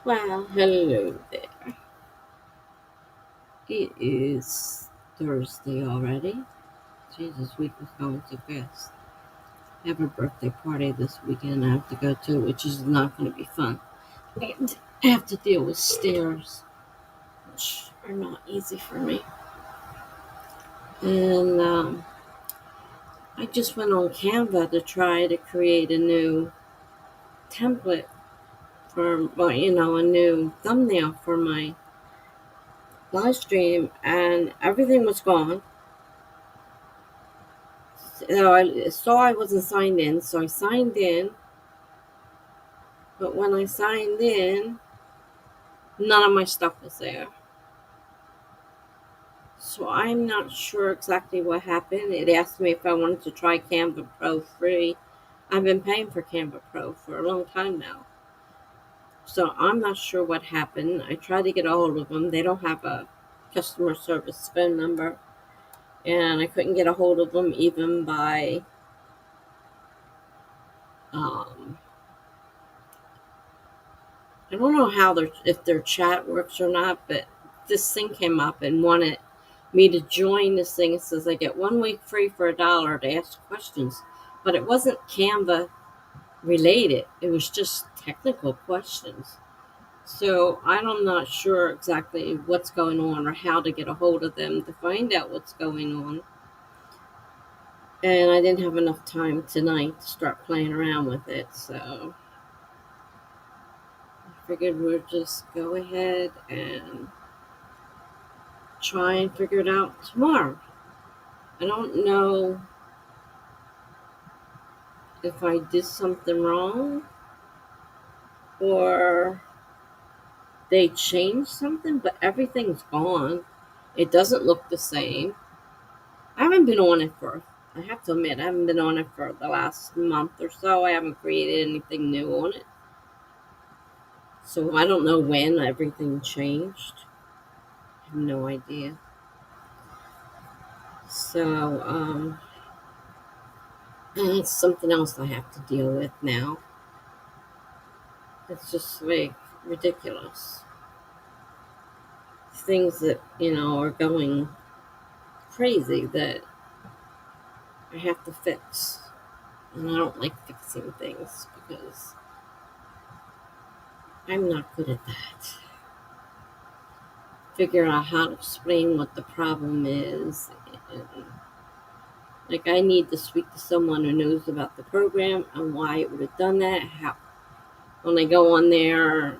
Well, hello there. It is Thursday already. Jesus, week is going too fast. I have a birthday party this weekend I have to go to, which is not going to be fun. And I have to deal with stairs, which are not easy for me. And I just went on Canva to try to create a new template for, well, a new thumbnail for my live stream, and everything was gone. So I saw I wasn't signed in, so I signed in. But when I signed in, none of my stuff was there. So I'm not sure exactly what happened. It asked me if I wanted to try Canva Pro free. I've been paying for Canva Pro for a long time now. So I'm not sure what happened. I tried to get a hold of them. They don't have a customer service phone number. And I couldn't get a hold of them even by um, I don't know how if their chat works or not, but this thing came up and wanted me to join this thing. It says I get 1 week free for $1 to ask questions, but it wasn't Canva related. It was just technical questions. So I'm not sure exactly what's going on or how to get a hold of them to find out what's going on. And I didn't have enough time tonight to start playing around with it, so I figured we'd just go ahead and try and figure it out tomorrow. I don't know if I did something wrong or they changed something, but everything's gone. It doesn't look the same. I haven't been on it I have to admit, I haven't been on it for the last month or so. I haven't created anything new on it. So I don't know when everything changed. I have no idea. So, it's something else I have to deal with now. It's just like ridiculous. Things that, are going crazy that I have to fix. And I don't like fixing things because I'm not good at that. Figure out how to explain what the problem is. And, like, I need to speak to someone who knows about the program and why it would have done that. How, when I go on there,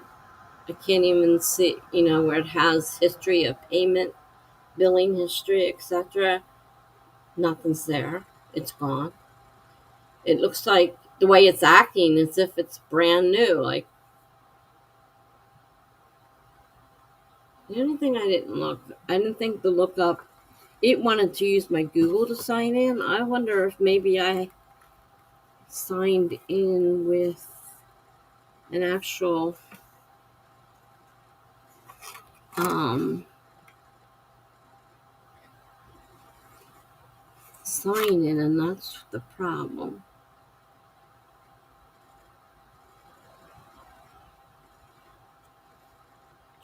I can't even see, where it has history of payment, billing history, etc. Nothing's there. It's gone. It looks like the way it's acting as if it's brand new. Like, the only thing I didn't think to look up, it wanted to use my Google to sign in. I wonder if maybe I signed in with an actual um, sign in, and that's the problem.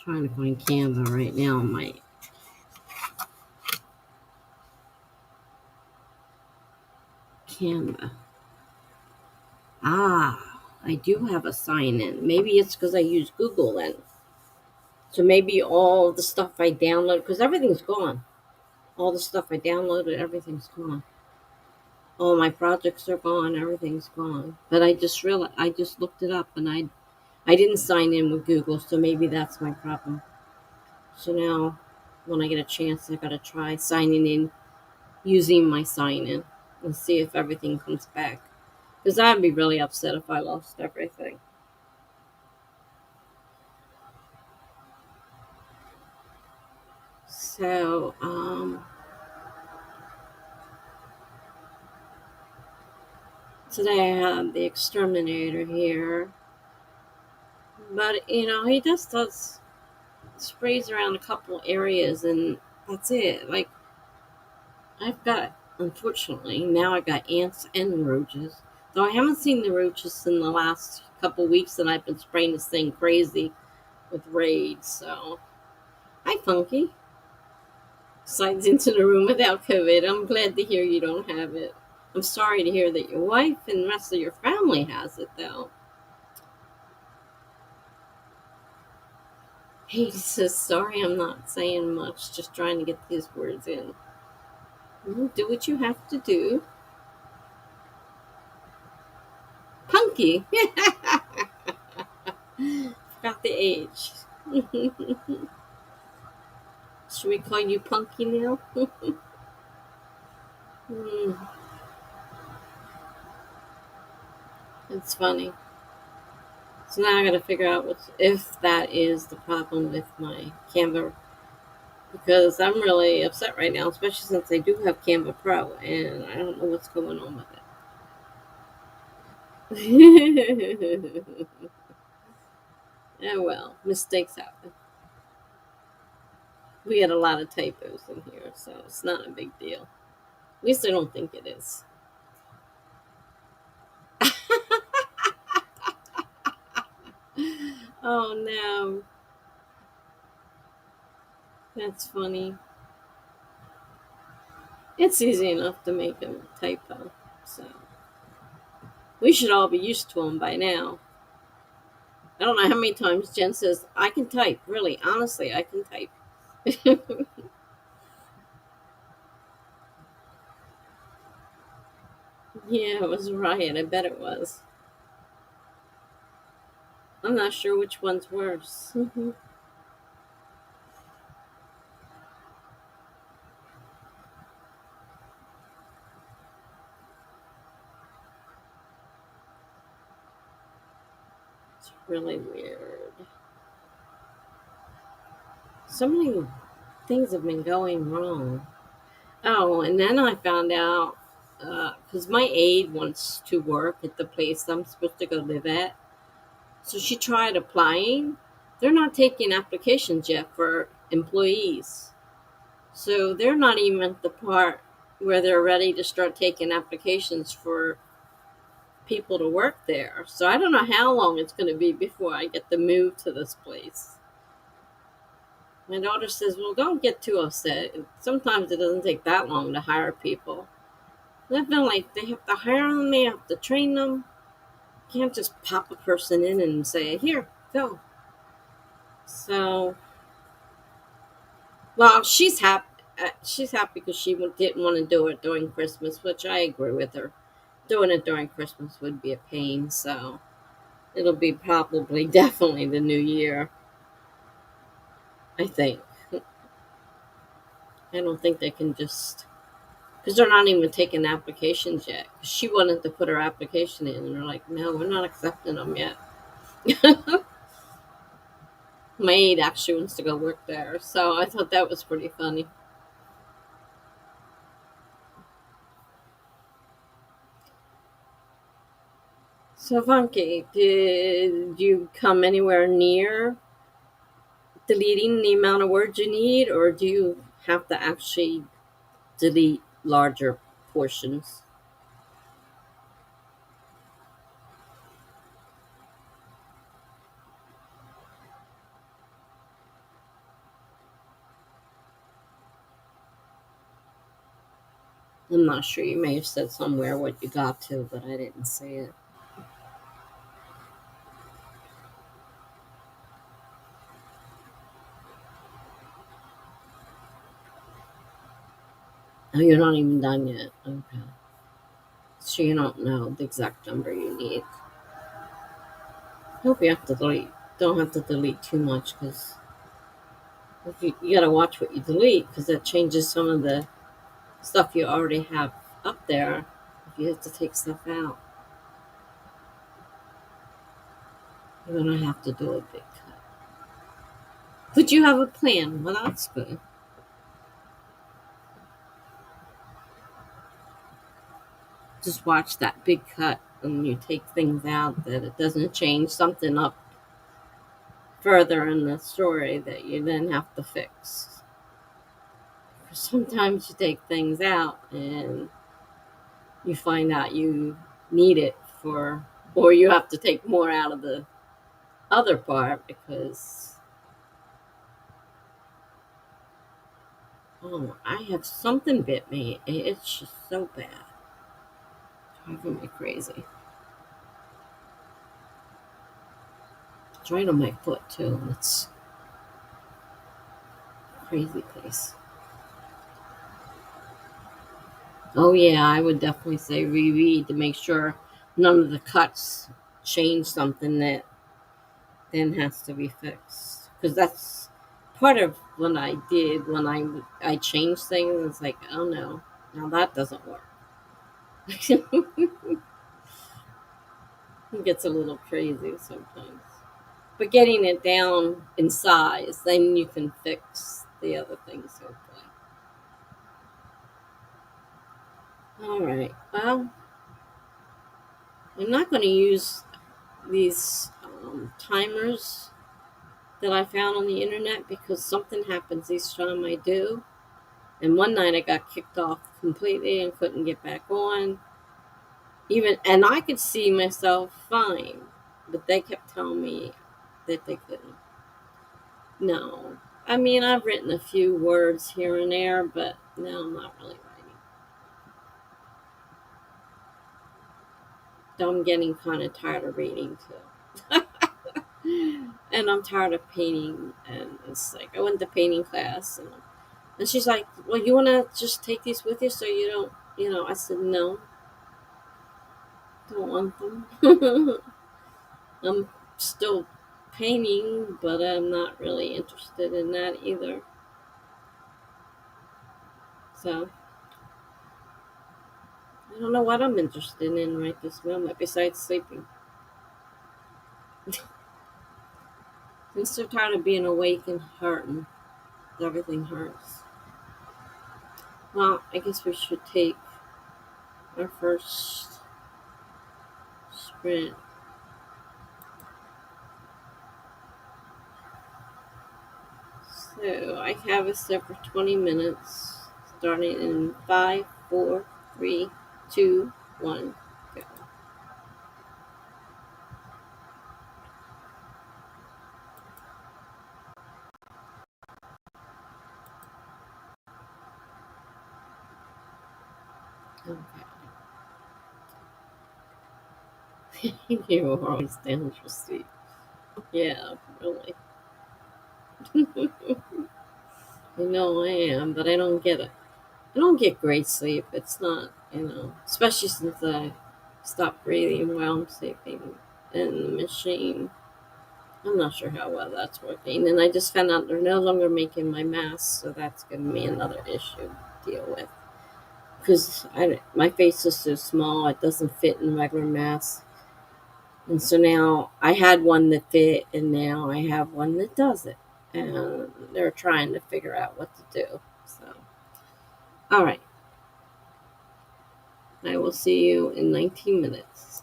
Trying to find Canva right now on my Canva. Ah, I do have a sign in. Maybe it's because I use Google then. So maybe all the stuff I download, because everything's gone. All the stuff I downloaded, everything's gone. All my projects are gone, everything's gone. But I just looked it up, and I didn't sign in with Google, so maybe that's my problem. So now, when I get a chance, I gotta try signing in using my sign in and see if everything comes back. Because I'd be really upset if I lost everything. So, today I have the exterminator here. But, he just does sprays around a couple areas and that's it. Like, unfortunately, now I got ants and roaches. Though I haven't seen the roaches in the last couple weeks and I've been spraying this thing crazy. with rage. So, hi, Funky. Slides into the room without COVID. I'm glad to hear you don't have it. I'm sorry to hear that your wife and the rest of your family has it, though. He says, sorry, I'm not saying much, just trying to get these words in. Do what you have to do. Punky. Forgot the age. Should we call you Punky now? Hmm, it's funny. So now I gotta figure out if that is the problem with my Canva, because I'm really upset right now, especially since I do have Canva Pro and I don't know what's going on with it. Oh well, mistakes happen. We had a lot of typos in here, so it's not a big deal. At least I don't think it is. Oh no, that's funny. It's easy enough to make a typo, so we should all be used to them by now. I don't know how many times Jen says, I can type. Really, honestly, I can type. Yeah, it was a riot. I bet it was. I'm not sure which one's worse. It's really weird. So many things have been going wrong. Oh, and then I found out because my aide wants to work at the place I'm supposed to go live at. So she tried applying. They're not taking applications yet for employees. So they're not even at the part where they're ready to start taking applications for people to work there. So I don't know how long it's going to be before I get to move to this place. My daughter says, well, don't get too upset. Sometimes it doesn't take that long to hire people. I feel like they have to hire them, they have to train them. You can't just pop a person in and say, here, go. So, well, she's happy. She's happy because she didn't want to do it during Christmas, which I agree with her. Doing it during Christmas would be a pain, so it'll be probably definitely the new year, I think. I don't think they can just, because they're not even taking applications yet. She wanted to put her application in, and they're like, no, we're not accepting them yet. My aide actually wants to go work there, so I thought that was pretty funny. So, Funky, did you come anywhere near deleting the amount of words you need, or do you have to actually delete larger portions? I'm not sure. You may have said somewhere what you got to, but I didn't see it. Oh, you're not even done yet. Okay. So you don't know the exact number you need. Hope you have to delete. Don't have to delete too much because you gotta watch what you delete because that changes some of the stuff you already have up there. If you have to take stuff out, you're gonna have to do a big cut. But you have a plan. Well, that's good. Just watch that big cut and you take things out that it doesn't change something up further in the story that you then have to fix. Sometimes you take things out and you find out you need it for, or you have to take more out of the other part because Oh, I have something bit me. It's just so bad. Driving me crazy. It's right on my foot too. It's a crazy place. Oh yeah, I would definitely say reread to make sure none of the cuts change something that then has to be fixed. Because that's part of what I did when I changed things. It's like, oh no, now that doesn't work. It gets a little crazy sometimes. But getting it down in size, then you can fix the other things. Hopefully. All right. Well, I'm not going to use these timers that I found on the internet because something happens each time I do. And one night I got kicked off completely and couldn't get back on. Even and I could see myself fine, but they kept telling me that they couldn't. No. I mean, I've written a few words here and there, but no, I'm not really writing. So I'm getting kind of tired of reading too. And I'm tired of painting. And it's like, I went to painting class, and she's like, well, you want to just take these with you so you don't, I said, no, don't want them. I'm still painting, but I'm not really interested in that either. So I don't know what I'm interested in right this moment besides sleeping. I'm so tired of being awake and hurting. Everything hurts. Well, I guess we should take our first sprint. So I have it set for 20 minutes, starting in 5, 4, 3, 2, 1, go. Okay. You are always down for sleep. Yeah, really. I know I am, but I don't get it. I don't get great sleep. It's not, especially since I stopped breathing while I'm sleeping in the machine. I'm not sure how well that's working. And I just found out they're no longer making my masks, so that's giving me another issue to deal with. Because my face is so small, it doesn't fit in regular masks. And so now I had one that fit, and now I have one that doesn't. And they're trying to figure out what to do. So, all right. I will see you in 19 minutes.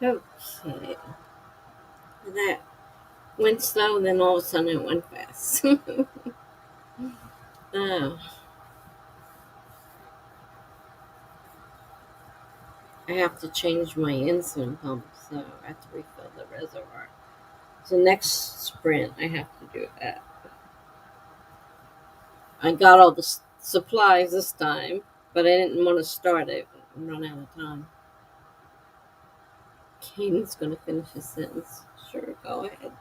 Okay. That went slow, then all of a sudden it went fast. Oh, I have to change my insulin pump, so I have to refill the reservoir. So next sprint, I have to do that. I got all the supplies this time, but I didn't want to start it and run out of time. Caden's going to finish his sentence. Sure, go ahead.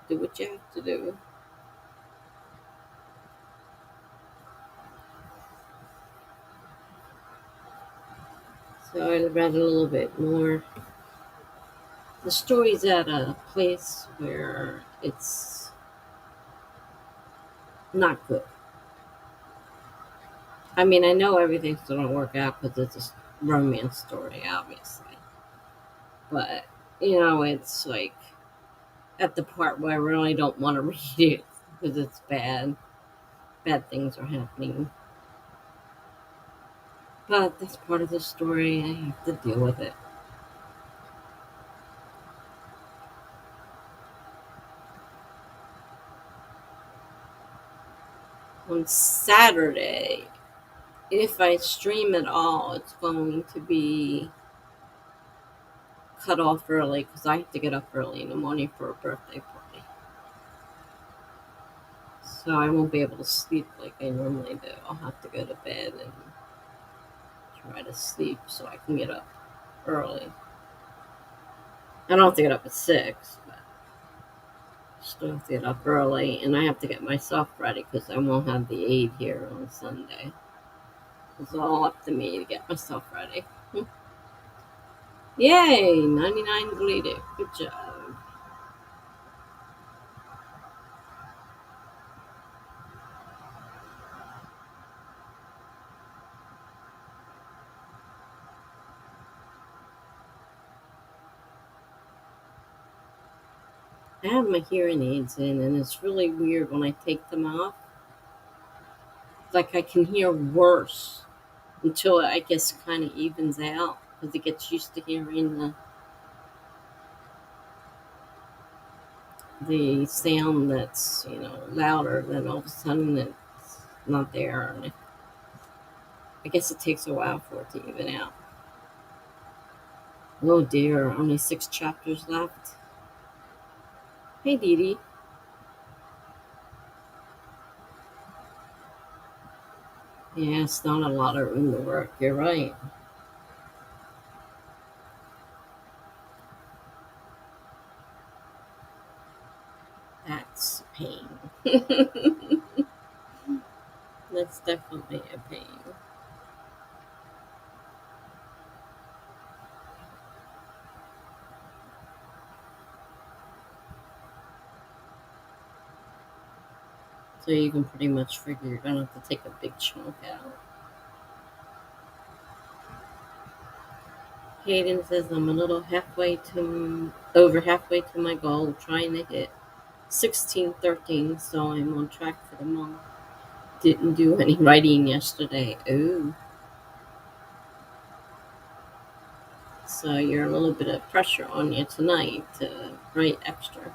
Do what you have to do. So I read a little bit more. The story's at a place where it's not good. I mean, I know everything's going to work out because it's a romance story, obviously. But, it's like at the part where I really don't want to read it because it's bad. Bad things are happening. But that's part of the story. I have to deal with it. On Saturday, if I stream at all, it's going to be cut off early because I have to get up early in the morning for a birthday party. So I won't be able to sleep like I normally do. I'll have to go to bed and try to sleep so I can get up early. I don't have to get up at 6, but I still have to get up early, and I have to get myself ready because I won't have the aid here on Sunday. It's all up to me to get myself ready. Yay! 99 deleted. Good job. I have my hearing aids in, and it's really weird when I take them off. Like I can hear worse until I guess kind of evens out because it gets used to hearing the sound that's louder. Then all of a sudden it's not there, and I guess it takes a while for it to even out. Oh dear, only 6 chapters left. Hey, Dee Dee. Yeah, it's not a lot of room to work. You're right. That's a pain. That's definitely a pain. So you can pretty much figure you're gonna have to take a big chunk out. Hayden says I'm a little over halfway to my goal, trying to hit 1613, so I'm on track for the month. Didn't do any writing yesterday. Ooh. So you're a little bit of pressure on you tonight to write extra.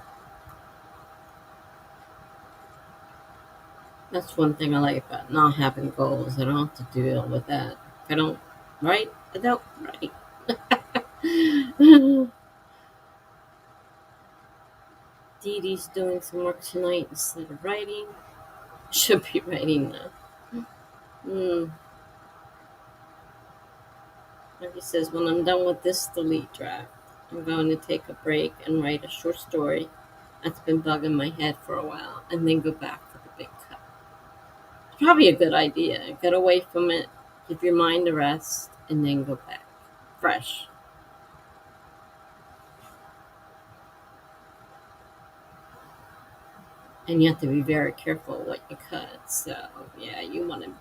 That's one thing I like about not having goals. I don't have to deal with that. If I don't write, I don't write. Dee Dee's doing some work tonight instead of writing. Should be writing now. Like he says, when I'm done with this delete draft, I'm going to take a break and write a short story that's been bugging my head for a while, and then go back for the big cut. It's probably a good idea. Get away from it, give your mind a rest, and then go back. Fresh. And you have to be very careful what you cut. So yeah, you want to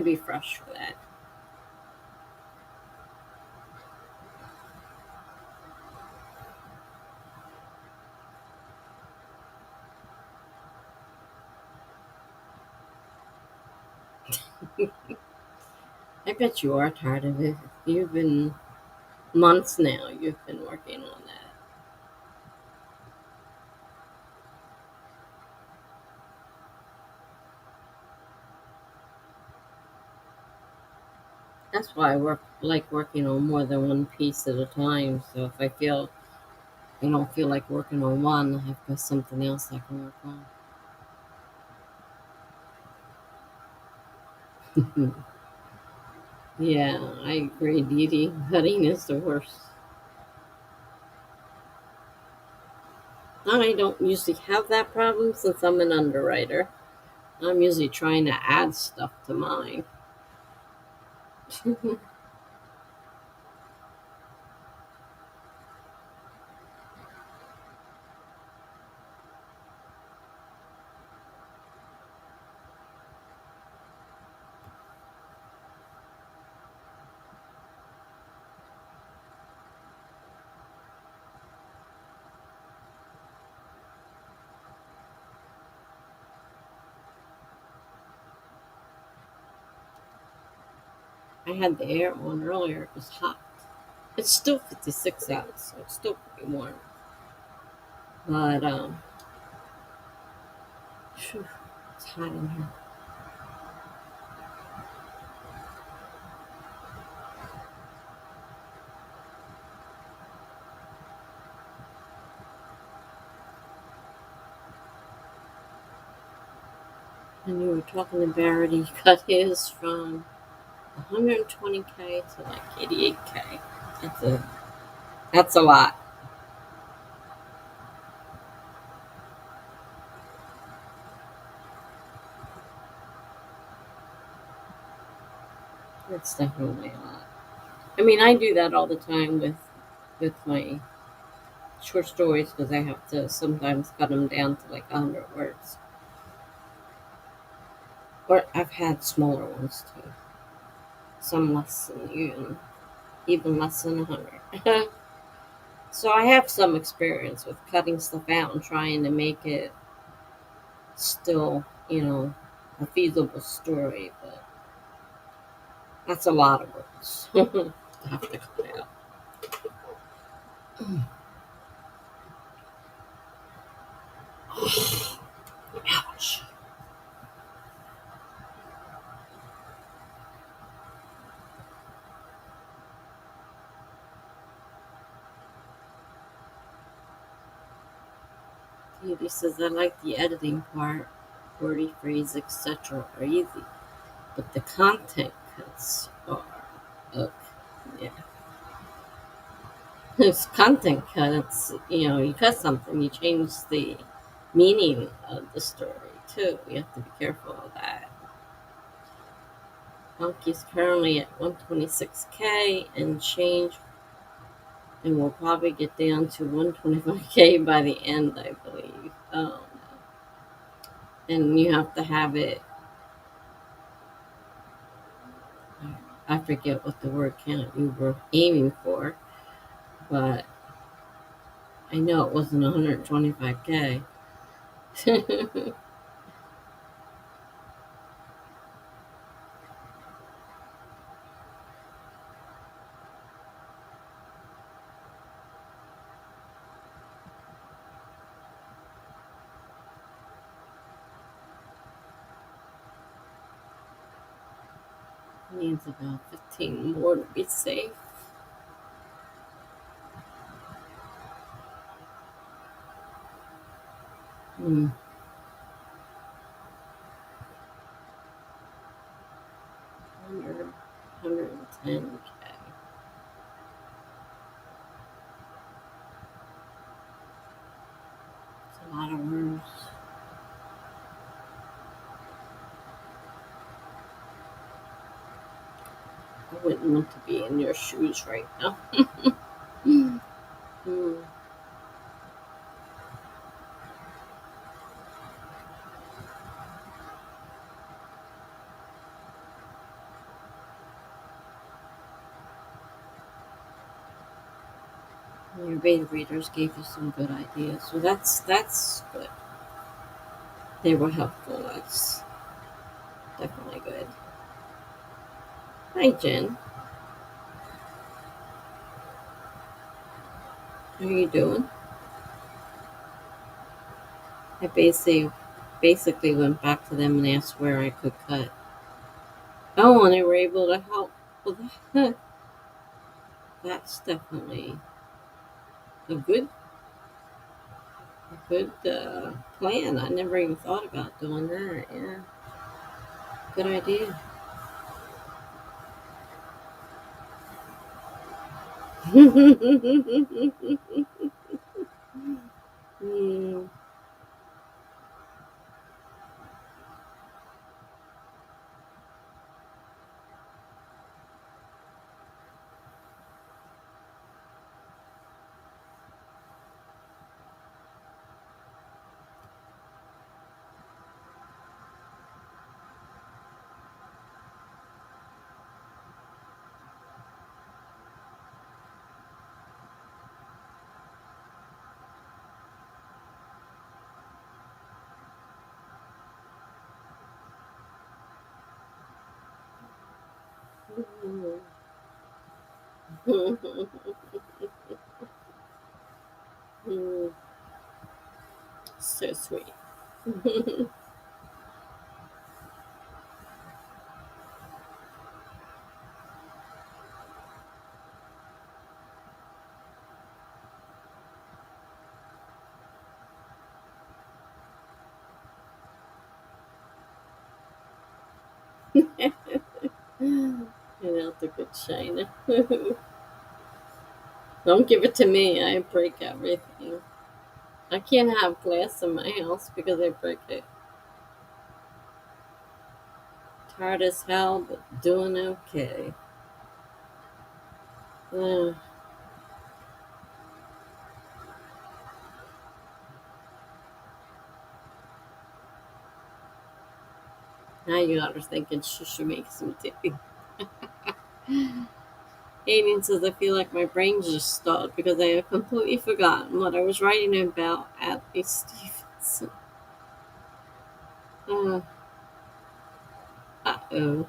be fresh for that. I bet you are tired of it. You've been Months now you've been working on that. That's why I like working on more than one piece at a time. So if I don't feel like working on one, I've got something else I can work on. Yeah, I agree, Dee Dee. Cutting is the worst. I don't usually have that problem since I'm an underwriter. I'm usually trying to add stuff to mine. I had the air on earlier. It was hot. It's still 56 out, so it's still pretty warm. But phew, it's hot in here. And you were talking to Barrett. He cut his from 120K to like 88K. That's a that's a lot. That's definitely a lot. I mean, I do that all the time with my short stories because I have to sometimes cut them down to like 100 words. Or I've had smaller ones too. Some less than even less than 100. So I have some experience with cutting stuff out and trying to make it still, a feasible story. But that's a lot of words to have to cut out. Ouch. He says, I like the editing part, wordy phrase, etc. are easy, but the content cuts are ugh. Yeah. It's content cuts, you cut something, you change the meaning of the story too. You have to be careful of that. Monkey's currently at 126K and change, and we'll probably get down to 125K by the end, I believe. And you have to have it. I forget what the word count you were aiming for, but I know it wasn't 125K. Needs about 15 more to be safe. Hmm. 110K. It's a lot of words. I wouldn't want to be in your shoes right now. Hmm. Your beta readers gave you some good ideas, so that's good. They were helpful. That's definitely good. Hi, Jen. How are you doing? I basically went back to them and asked where I could cut. Oh, and they were able to help. Well, that's definitely a good plan. I never even thought about doing that. Yeah, good idea. Hmm. So sweet. And out the good china. Don't give it to me. I break everything. I can't have glass in my house because I break it. Tired as hell, but doing okay. Uh, Now you got her thinking she should make some tea. Aiden says, I feel like my brain just stalled because I have completely forgotten what I was writing about at the Stevenson. Uh oh.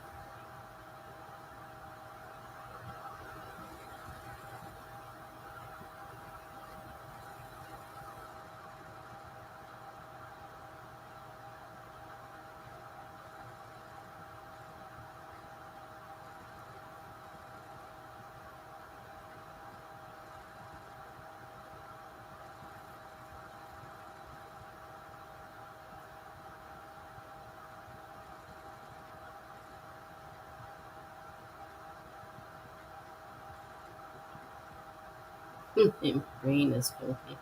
My brain is funky.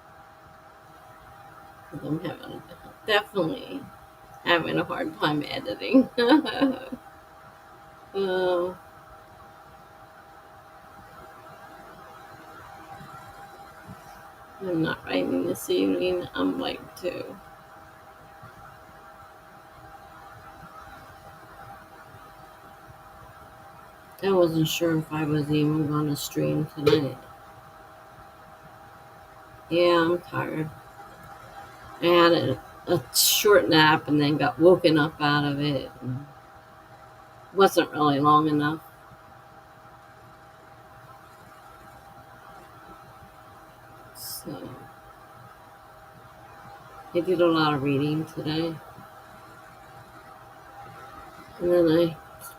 'Cause I'm definitely having a hard time editing. uh, I'm not writing this evening. I'm like too. I wasn't sure if I was even going to stream tonight. Yeah, I'm tired. I had a short nap and then got woken up out of it. And wasn't really long enough. So I did a lot of reading today. And then I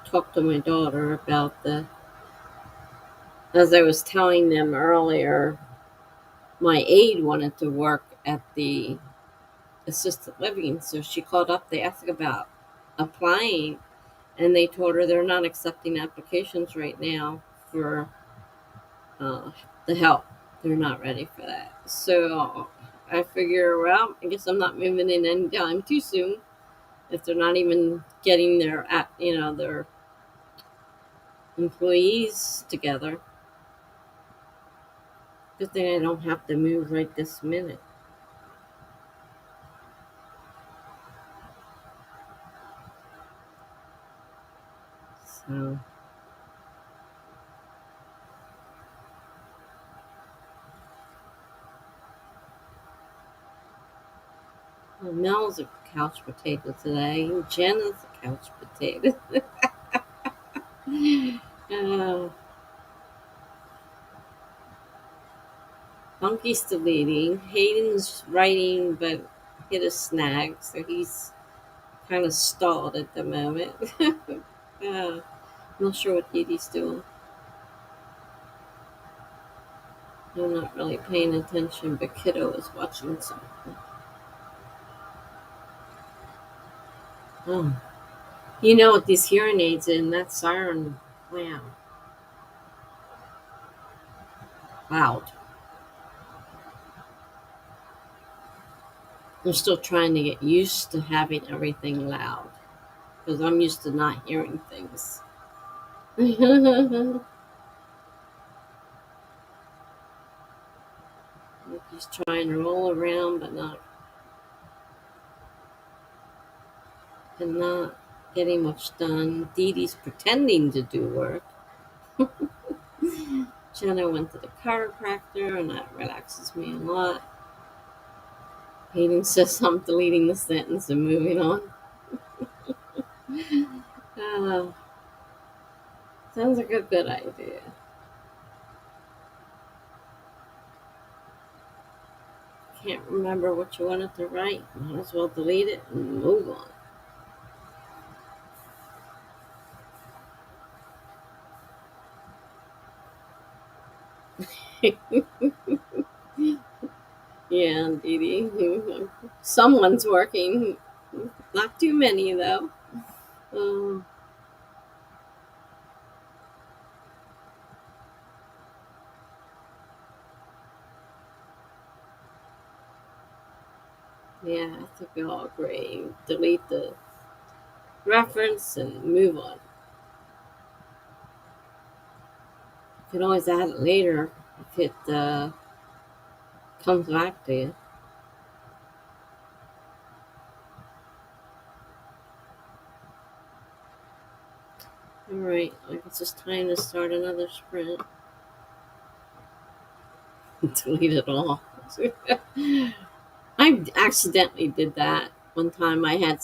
talked to my daughter about as I was telling them earlier, my aide wanted to work at the assisted living. So she called up, they asked about applying, and they told her they're not accepting applications right now for uh, the help. They're not ready for that. So I figure, well, I guess I'm not moving in anytime too soon if they're not even getting their employees together. Good thing I don't have to move right this minute. So well, Mel's a couch potato today. And Jenna's a couch potato. uh, Monkey's deleting. Hayden's writing, but hit a snag, so he's kind of stalled at the moment. I'm not sure what Dee Dee's doing. I'm not really paying attention, but Kiddo is watching something. Oh. You know, with these hearing aids in, that siren, wow, loud. I'm still trying to get used to having everything loud because I'm used to not hearing things. He's trying to roll around, but not getting much done. Dee Dee's pretending to do work. Jenna went to the chiropractor, and that relaxes me a lot. Hayden says I'm deleting the sentence and moving on. Uh, Sounds like a good idea. Can't remember what you wanted to write. Might as well delete it and move on. Yeah, Dee Dee. Someone's working. Not too many, though. Um, yeah, I think we all agree. Delete the reference and move on. You can always add it later if it comes back to you. Alright, I guess it's time to start another sprint. Delete it all. I accidentally did that one time. I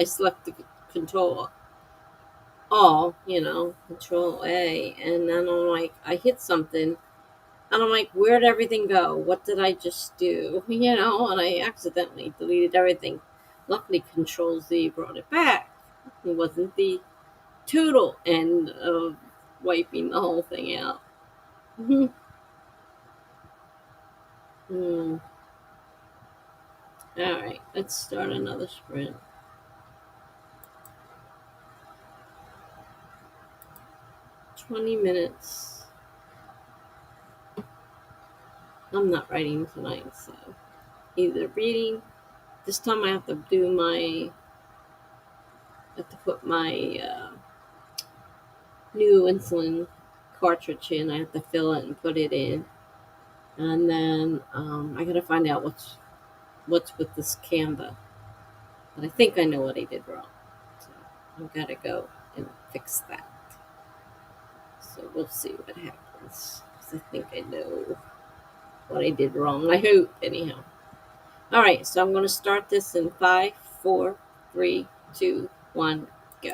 selected control all, control A, and then I'm like, I hit something, and I'm like, where'd everything go? What did I just do? And I accidentally deleted everything. Luckily, control Z brought it back. It wasn't the total end of wiping the whole thing out. Hmm. All right, let's start another sprint. 20 minutes. I'm not writing tonight, so either reading. This time I have to put my new insulin cartridge in. I have to fill it and put it in, and then I gotta find out what's with this Canva. But I think I know what I did wrong, so I've got to go and fix that. So we'll see what happens. 'Cause I think I know what I did wrong. I hope, anyhow. All right, so I'm going to start this in 5, 4, 3, 2, 1, go.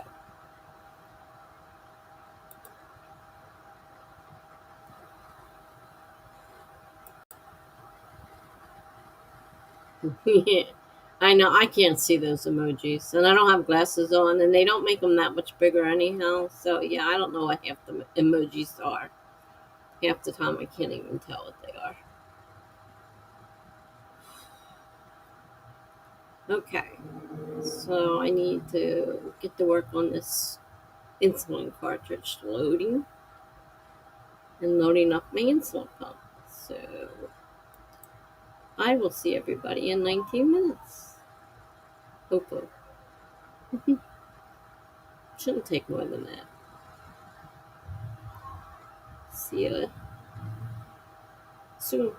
Yeah, I know I can't see those emojis, and I don't have glasses on, and they don't make them that much bigger anyhow. So yeah, I don't know what half the emojis are. Half the time, I can't even tell what they are. Okay, so I need to get to work on this insulin cartridge loading and loading up my insulin pump. So I will see everybody in 19 minutes. Hopefully. Shouldn't take more than that. See you soon.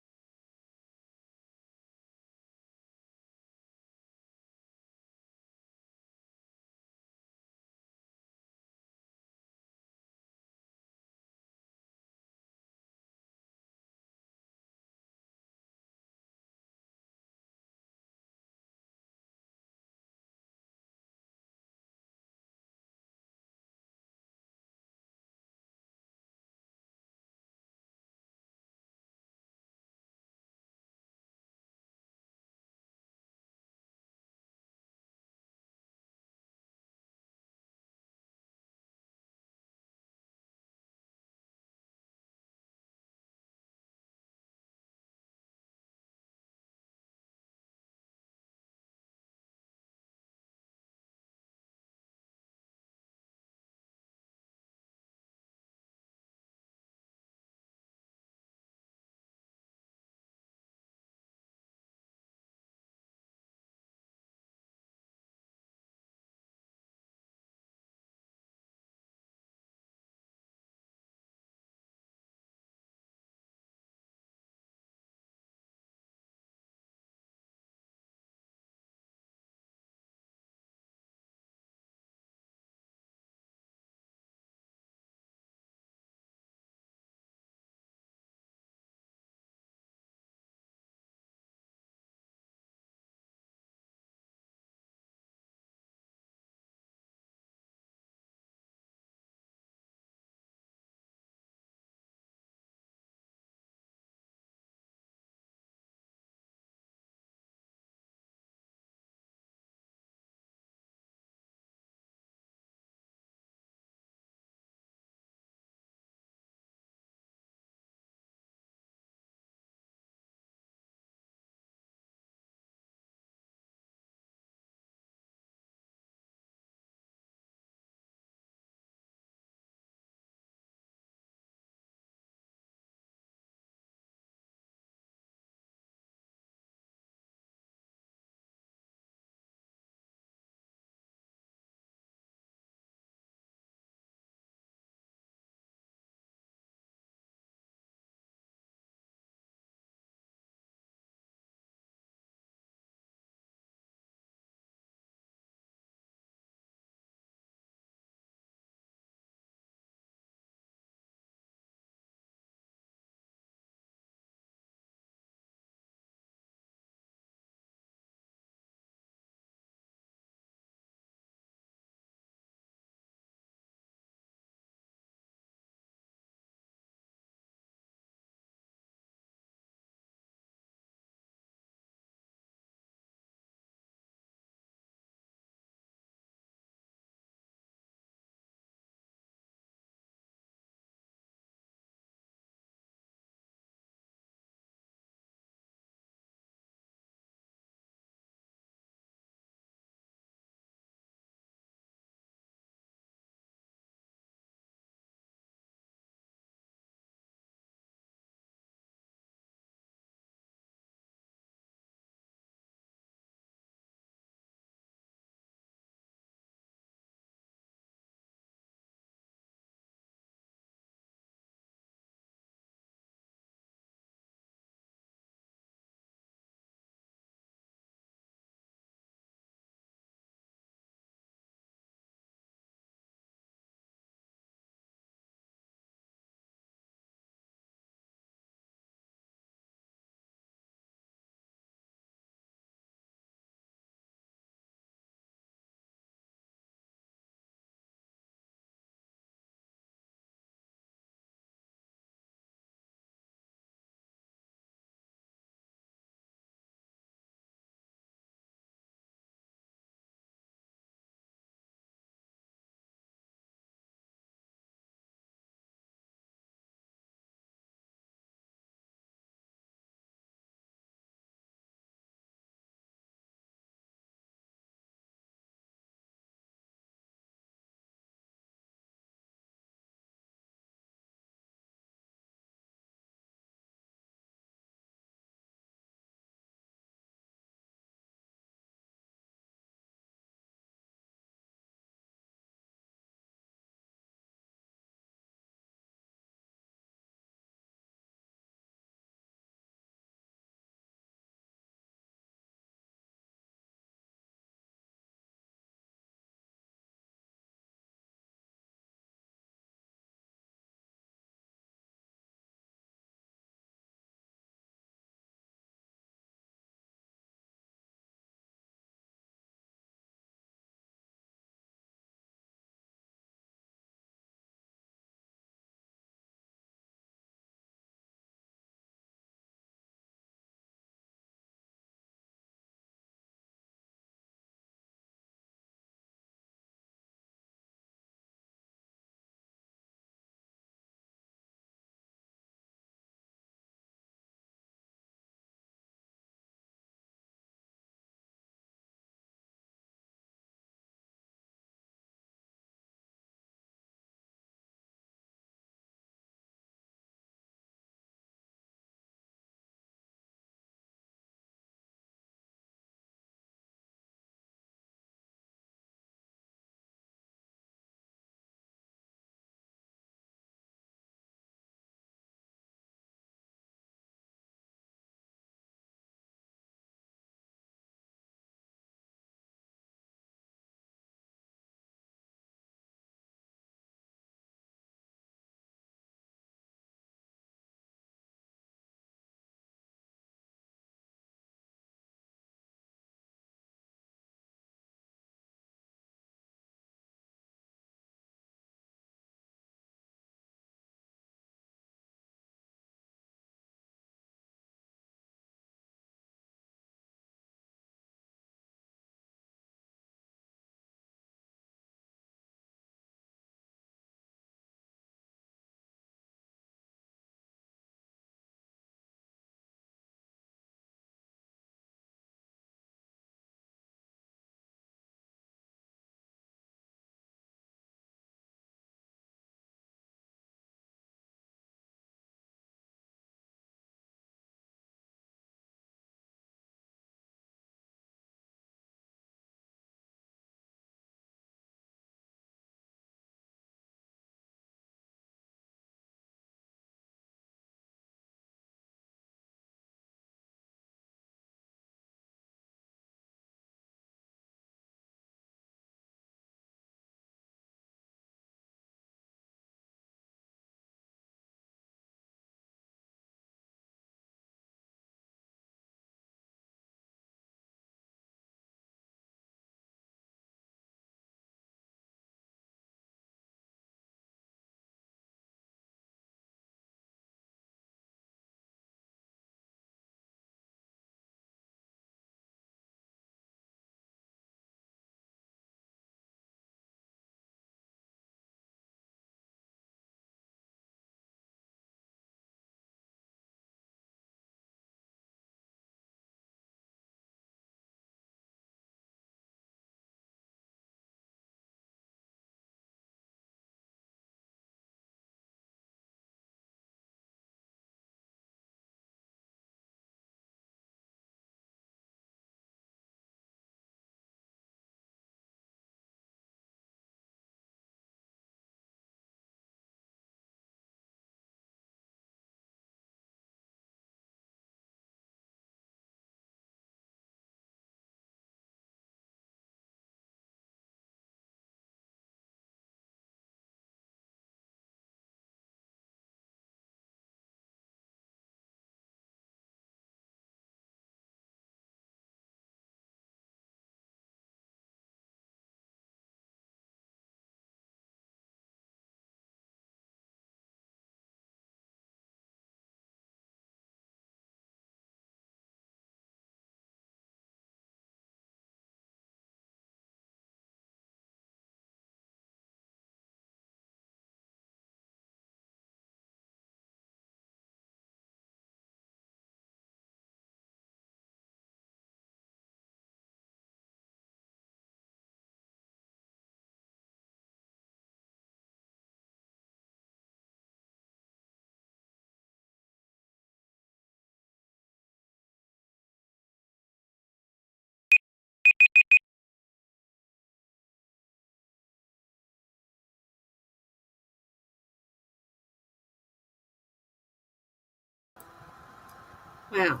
Wow.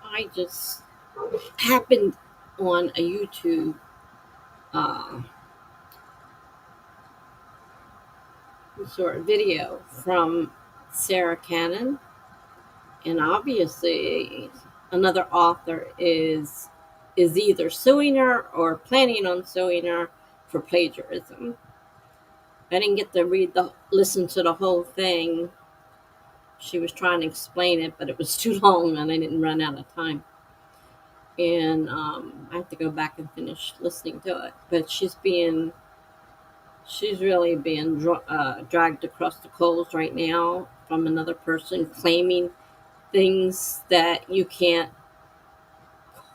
I just happened on a YouTube uh, sort of video from Sarah Cannon, and obviously another author is either suing her or planning on suing her for plagiarism. I didn't get to listen to the whole thing. She was trying to explain it, but it was too long, and I didn't run out of time. And I have to go back and finish listening to it. But she's really being dragged across the coals right now from another person claiming things that you can't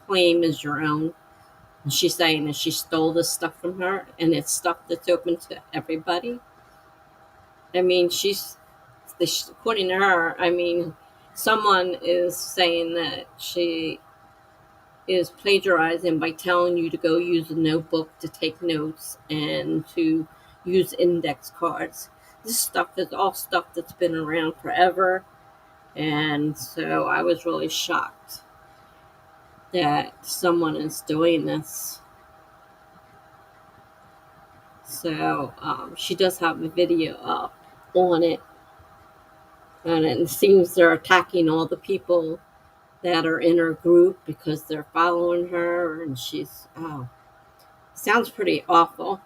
claim as your own. And she's saying that she stole this stuff from her, and it's stuff that's open to everybody. I mean, according to her, I mean, someone is saying that she is plagiarizing by telling you to go use a notebook to take notes and to use index cards. This stuff is all stuff that's been around forever. And so I was really shocked that someone is doing this. So she does have a video up on it. And it seems they're attacking all the people that are in her group because they're following her. And sounds pretty awful.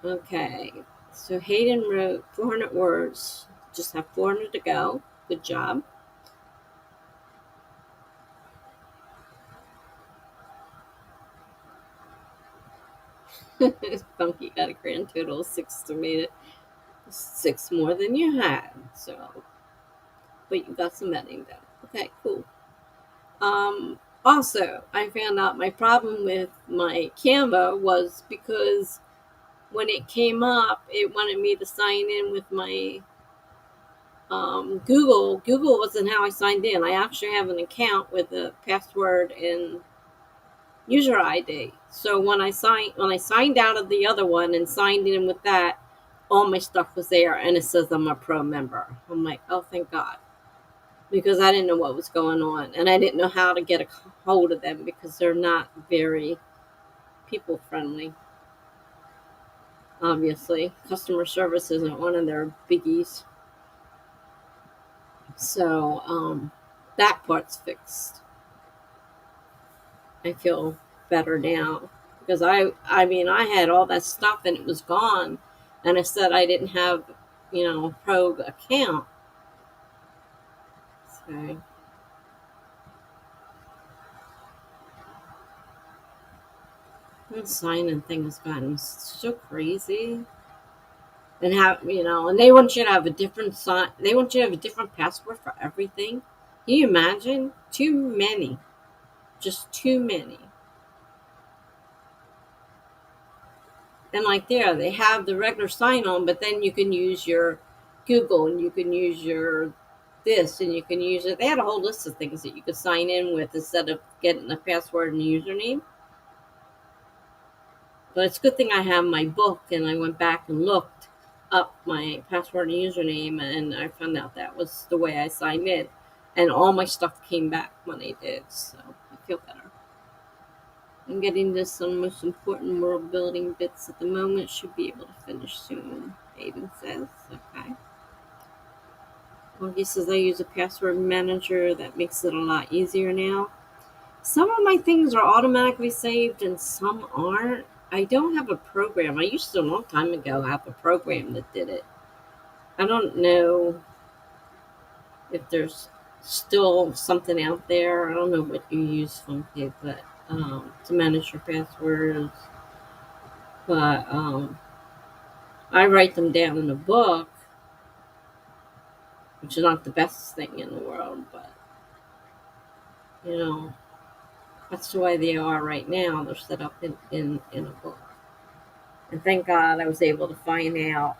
Okay, so Hayden wrote 400 words. Just have 400 to go. Good job. Funky got a grand total of 6 to made it 6 more than you had. So, but you got some editing done. Okay, cool. Also, I found out my problem with my Canva was because when it came up, it wanted me to sign in with my Google. Google wasn't how I signed in. I actually have an account with a password and user ID. So when I signed out of the other one and signed in with that, all my stuff was there, and it says I'm a pro member. I'm like, oh, thank God, because I didn't know what was going on, and I didn't know how to get a hold of them because they're not very people friendly. Obviously, customer service isn't one of their biggies. So that part's fixed. I feel better now because I mean I had all that stuff and it was gone, and I said I didn't have a pro account. So the sign-in thing has gotten so crazy, and and they want you to have a different sign. They want you to have a different password for everything. Can you imagine? Too many, just too many. And like there, they have the regular sign on, but then you can use your Google and you can use your this and you can use it. They had a whole list of things that you could sign in with instead of getting the password and username. But it's a good thing I have my book, and I went back and looked up my password and username, and I found out that was the way I signed in. And all my stuff came back when I did, so I feel better. I'm getting to some most important world building bits at the moment. Should be able to finish soon, Aiden says. Okay. Well, he says I use a password manager that makes it a lot easier now. Some of my things are automatically saved and some aren't. I don't have a program. I used to a long time ago have a program that did it. I don't know if there's still something out there. I don't know what you use, Funky, but to manage your passwords. But I write them down in a book, which is not the best thing in the world, but you know, that's the way they are right now. They're set up in a book. And thank God I was able to find out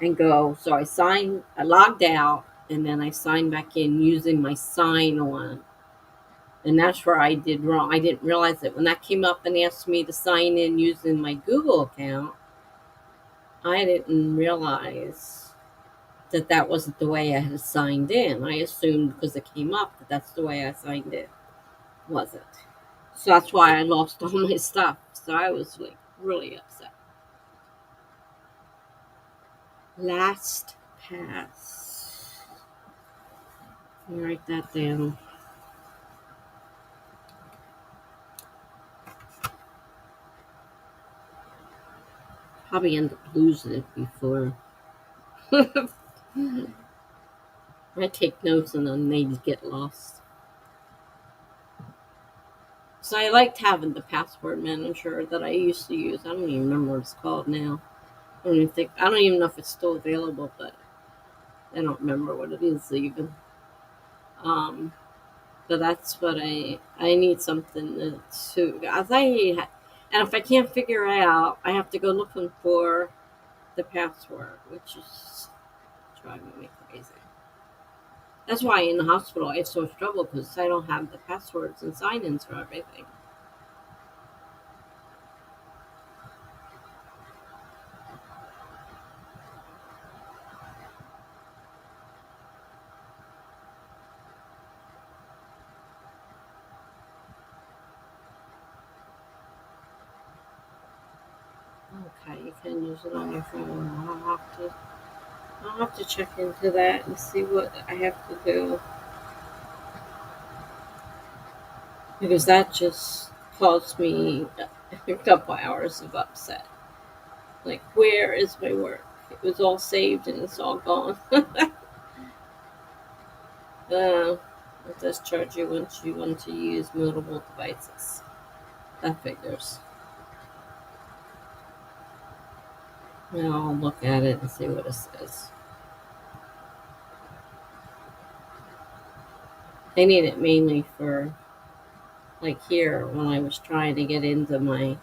and go. So I logged out, and then I signed back in using my sign on. And that's where I did wrong. I didn't realize it. When that came up and asked me to sign in using my Google account, I didn't realize that wasn't the way I had signed in. I assumed because it came up that that's the way I signed in. Wasn't. So that's why I lost all my stuff. So I was like really upset. Last pass. Let me write that down. Probably end up losing it before. I take notes and then they get lost. So I liked having the password manager that I used to use. I don't even remember what it's called now. I don't even know if it's still available, but I don't remember what it is even. Um, but that's what I need something to as and if I can't figure it out, I have to go looking for the password, which is driving me crazy. That's why in the hospital I have so much trouble because I don't have the passwords and sign-ins for everything. Okay, you can use it on your phone. I'll have to check into that and see what I have to do because that just caused me a couple hours of upset. Like, where is my work? It was all saved and it's all gone. It does charge you once you want to use multiple devices. That figures. Now I'll look at it and see what it says. I need it mainly for, like here, when I was trying to get into my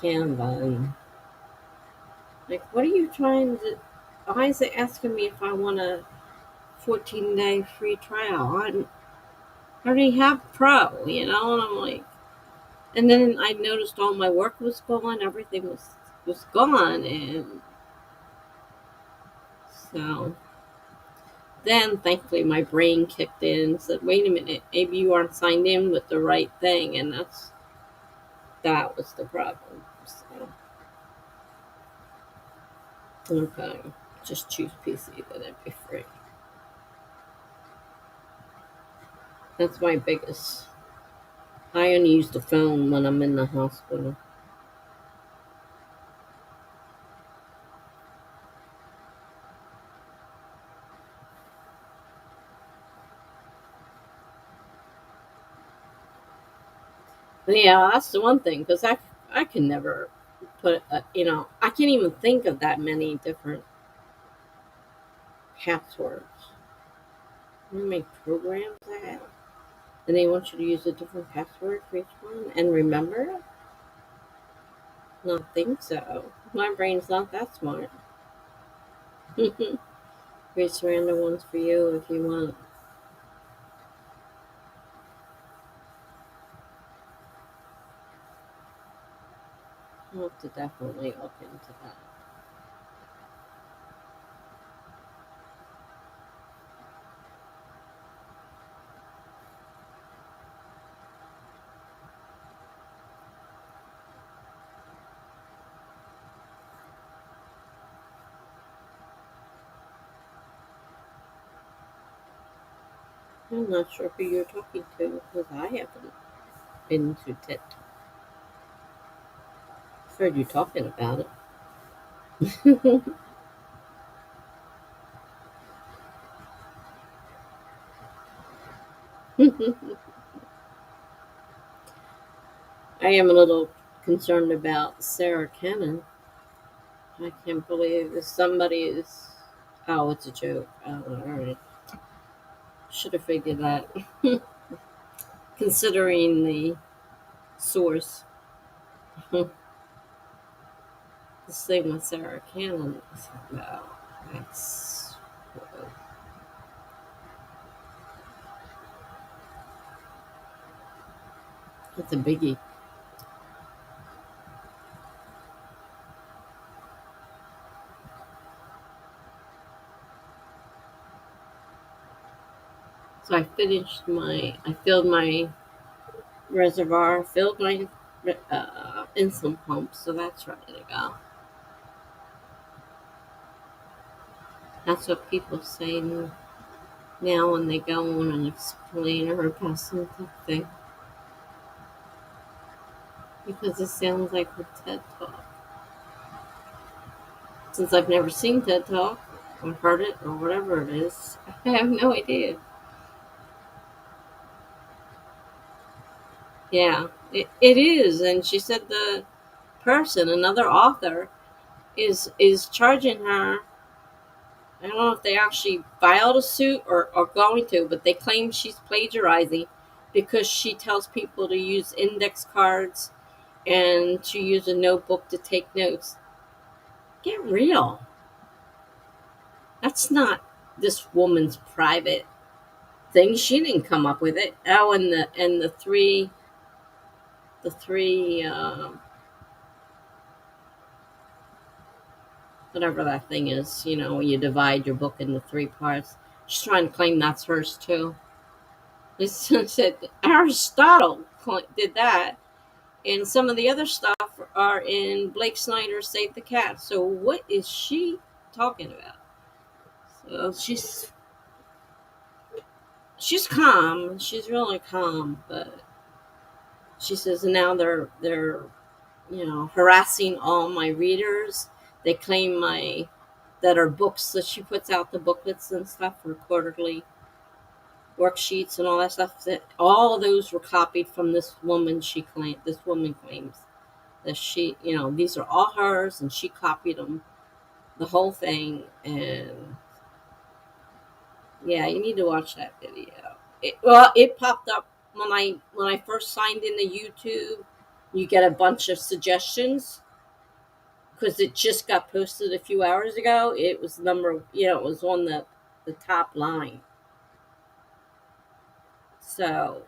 Canva and, like, what are you trying to, why is it asking me if I want a 14-day free trial? I already have Pro, and I'm like, and then I noticed all my work was gone, everything was gone, and so then thankfully my brain kicked in and said, wait a minute, maybe you aren't signed in with the right thing, and that was the problem. So okay, just choose PC, then it'd be free. That's my biggest. I only use the phone when I'm in the hospital. But yeah, that's the one thing because I can never I can't even think of that many different passwords. How many programs I have? And they want you to use a different password for each one and remember it? Not think so. My brain's not that smart. Create random ones for you if you want. I'll have to definitely look into that. I'm not sure who you're talking to because I haven't been to TED. I've heard you talking about it. I am a little concerned about Sarah Cannon. I can't believe if somebody is. Oh, it's a joke. Oh, all right. Should have figured that. Considering the source. The same with Sarah Cannon. No, that's. It's a biggie. So I filled my reservoir, filled my insulin pump, so that's ready to go. That's what people say now when they go on and explain or pass something, because it sounds like a TED Talk. Since I've never seen TED Talk or heard it or whatever it is, I have no idea. Yeah, it is. And she said the person, another author, is charging her. I don't know if they actually filed a suit or are going to, but they claim she's plagiarizing because she tells people to use index cards and to use a notebook to take notes. Get real. That's not this woman's private thing. She didn't come up with it. Oh, and the three whatever that thing is, you divide your book into three parts. She's trying to claim that's hers too. This said Aristotle did that, and some of the other stuff are in Blake Snyder's Save the Cat. So what is she talking about? So she's calm. She's really calm, but she says now they're harassing all my readers. They claim my that are books that she puts out, the booklets and stuff for quarterly worksheets and all that stuff, that all of those were copied from this woman claims that these are all hers and she copied them, the whole thing. And yeah, you need to watch that video. It popped up when I first signed into YouTube. You get a bunch of suggestions because it just got posted a few hours ago. It was it was on the top line. So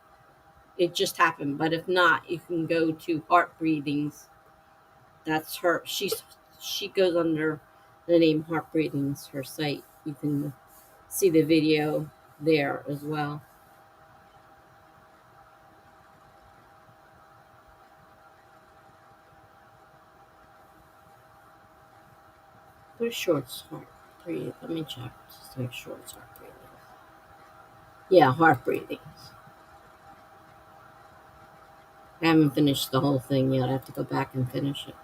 it just happened. But if not, you can go to Heart Breathings. That's her. She goes under the name Heart Breathings. Her site. You can see the video there as well. Pretty sure it's Heart Breathing. Let me check just to make sure it's Heart Breathing. Yeah, Heart Breathings. I haven't finished the whole thing yet. I have to go back and finish it.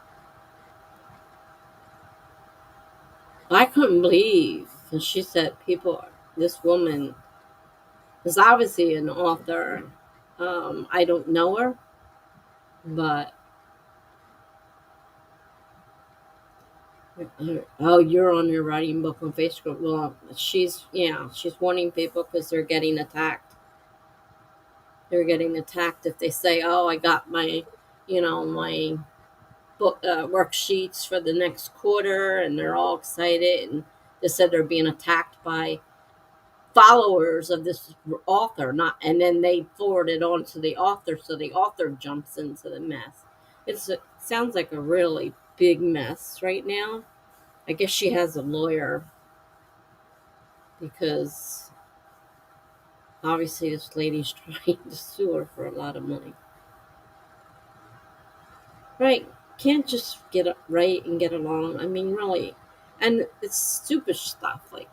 I couldn't believe, and she said this woman is obviously an author. I don't know her, but oh, you're on your writing book on Facebook. Well, she's warning people because they're getting attacked. They're getting attacked if they say, "Oh, I got my book worksheets for the next quarter," and they're all excited, and they said they're being attacked by followers of this author, not and then they forward it on to the author, so the author jumps into the mess. It sounds like a really big mess right now. I guess she has a lawyer because obviously this lady's trying to sue her for a lot of money. Right? Can't just get it right and get along. I mean, really. And it's stupid stuff. Like,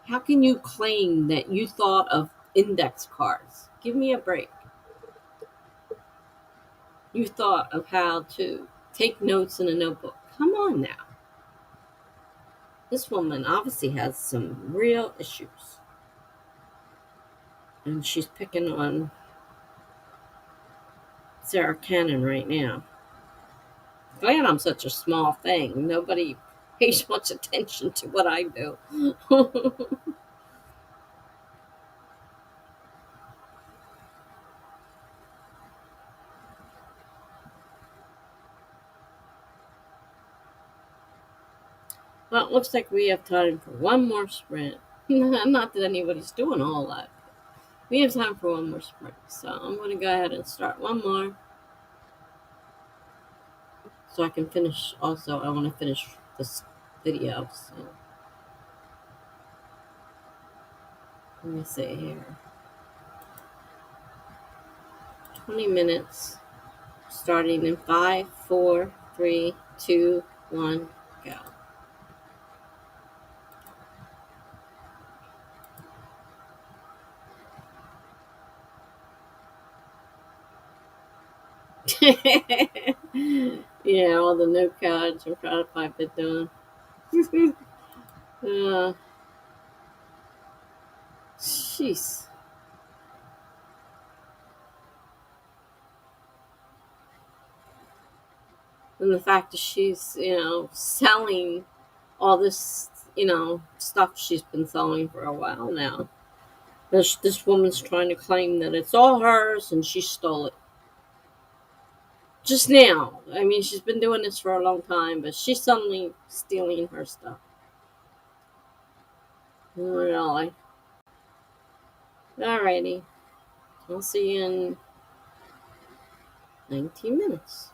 how can you claim that you thought of index cards? Give me a break. You thought of how to take notes in a notebook. Come on now. This woman obviously has some real issues. And she's picking on Sarah Cannon right now. Glad I'm such a small thing. Nobody pays much attention to what I do. Well, it looks like we have time for one more sprint. Not that anybody's doing all that. We have time for one more sprint. So I'm going to go ahead and start one more so I can finish. Also, I want to finish this video. So Let me see here. 20 minutes. Starting in 5, 4, 3, 2, 1, go. Yeah, all the note cards I'm trying to find it doing. uh, Jeez. And the fact that she's, selling all this, stuff she's been selling for a while now. This woman's trying to claim that it's all hers and she stole it. Just now. I mean, she's been doing this for a long time, but she's suddenly stealing her stuff. Really. Alrighty. I'll see you in 19 minutes.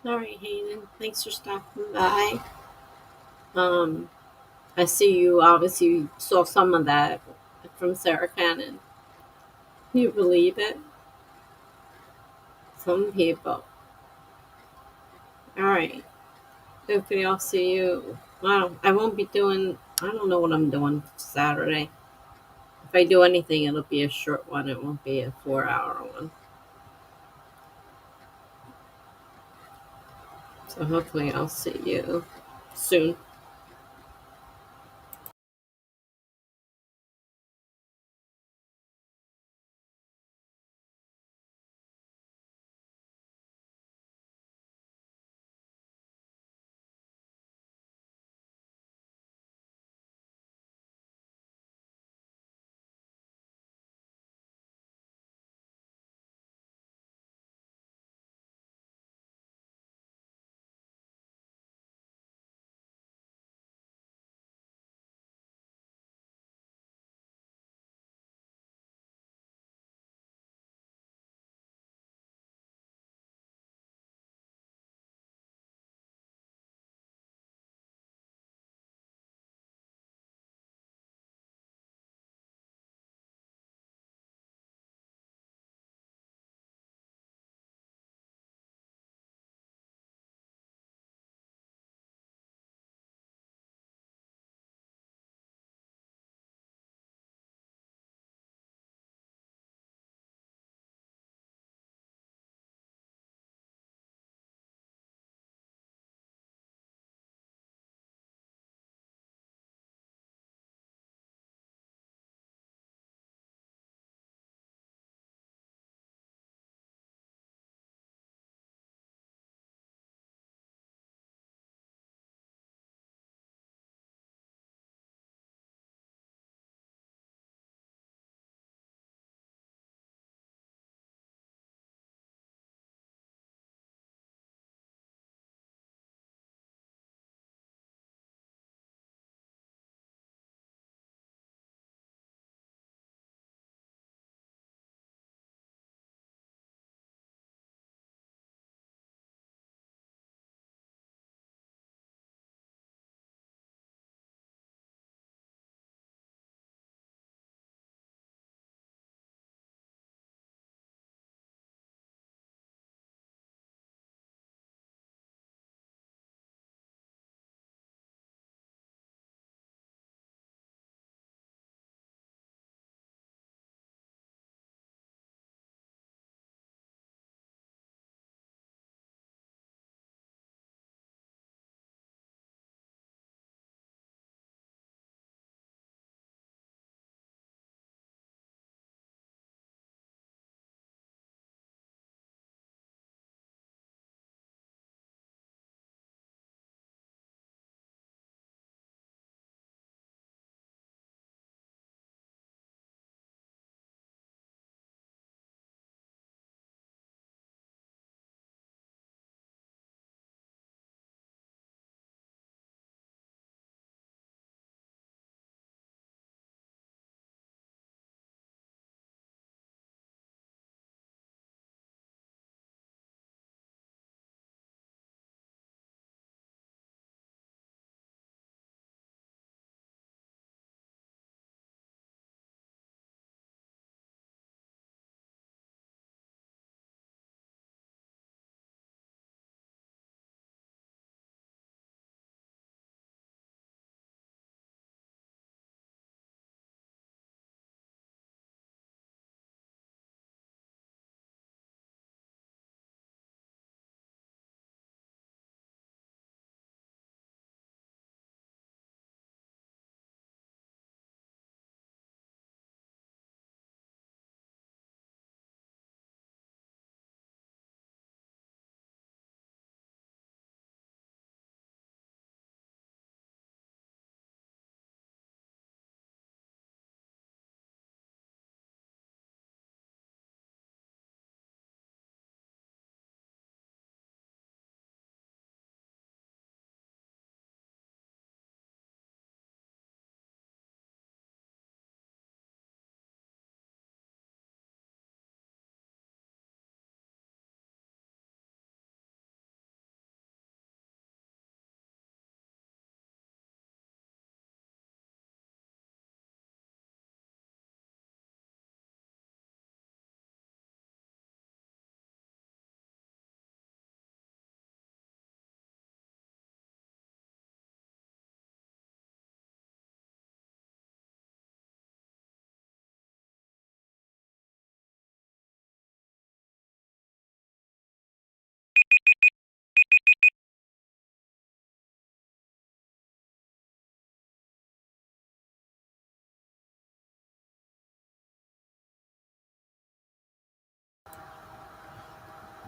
All right, Hayden. Thanks for stopping by. Um, I see you obviously saw some of that from Sarah Cannon. Can you believe it? Some people. All right. Hopefully, I'll see you. Well, I won't be doing. I don't know what I'm doing Saturday. If I do anything, it'll be a short one. It won't be a 4 hour one. So hopefully, I'll see you soon.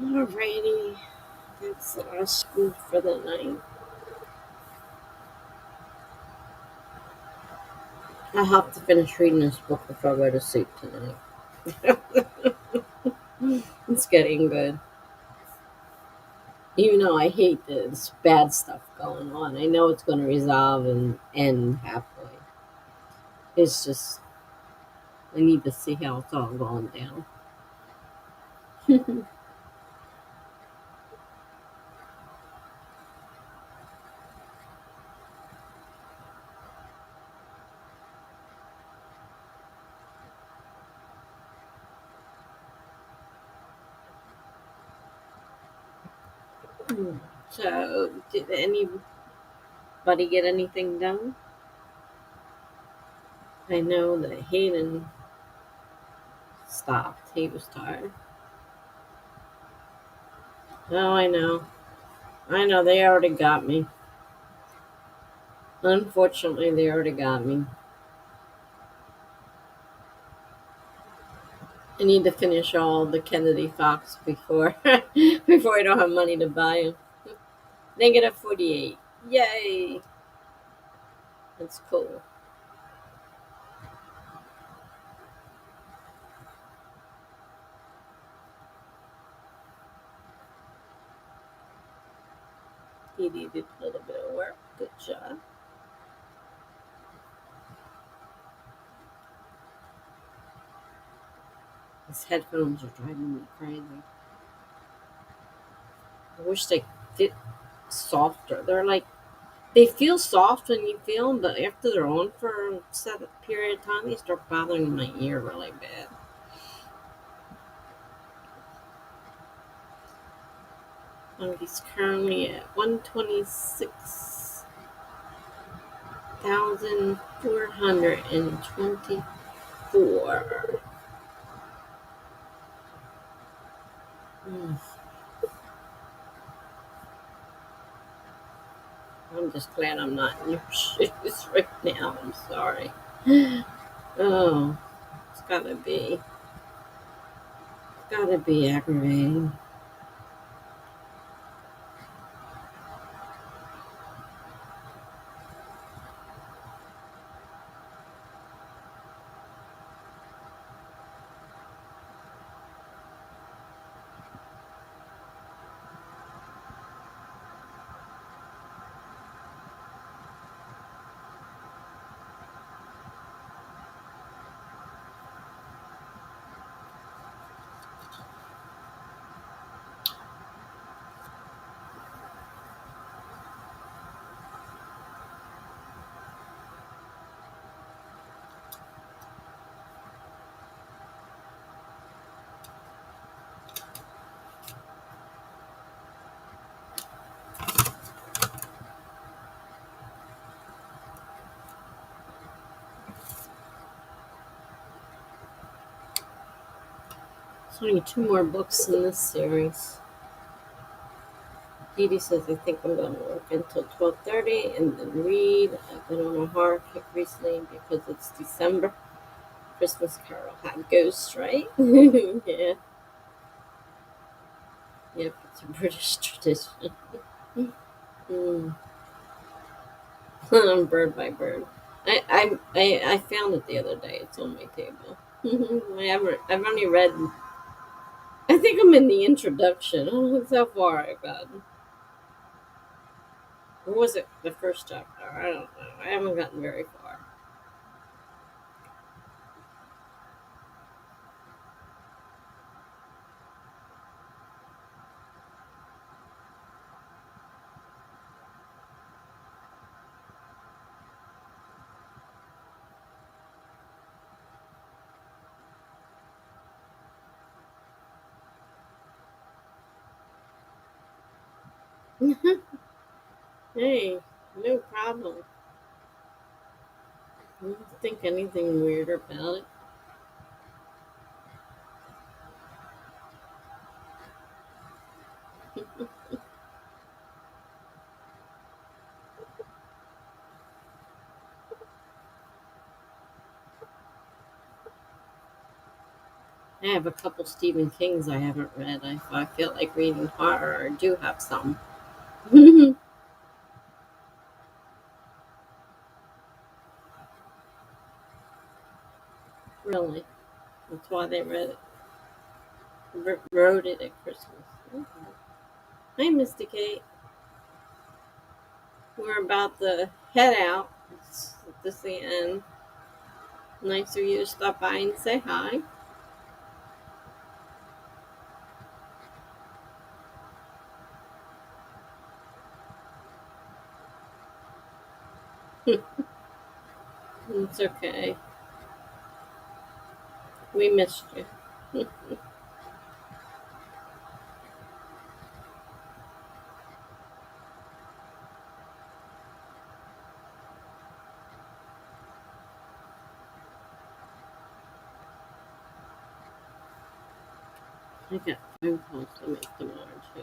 Alrighty, that's the last school for the night. I have to finish reading this book before I go to sleep tonight. It's getting good. Even though I hate this bad stuff going on, I know it's going to resolve and end halfway. It's just, I need to see how it's all going down. So, did anybody get anything done? I know that Hayden stopped. He was tired. Oh, I know. I know, they already got me. Unfortunately, they already got me. I need to finish all the Kennedy Fox before before I don't have money to buy them. Negative 48. Yay! That's cool. He needed a little bit of work. Good job. His headphones are driving me crazy. I wish they fit softer. They're like, they feel soft when you feel them, but after they're on for a set period of time, they start bothering my ear really bad. He's currently at 126,424. Mm, I'm just glad I'm not in your shoes right now. I'm sorry. Oh, it's gotta be aggravating. There's only two more books in this series. Dee Dee says, I think I'm going to work until 12:30 and then read. I've been on a horror kick recently because it's December. Christmas Carol had ghosts, right? Yeah. Yep, it's a British tradition. Mm. Bird by bird. I found it the other day. It's on my table. I've only read. I think I'm in the introduction. Oh, that's how far I've gotten. Or was it the first chapter? I don't know. I haven't gotten very far. Hey, no problem. I don't think anything weird about it. I have a couple Stephen Kings I haven't read. If I feel like reading horror, I do have some. Really? That's why they read it. Wrote it at Christmas. Okay. Hi, Mr. Kate. We're about to head out. This is the end. Nice of you to stop by and say hi. It's okay. We missed you. I got phone calls to make tomorrow too.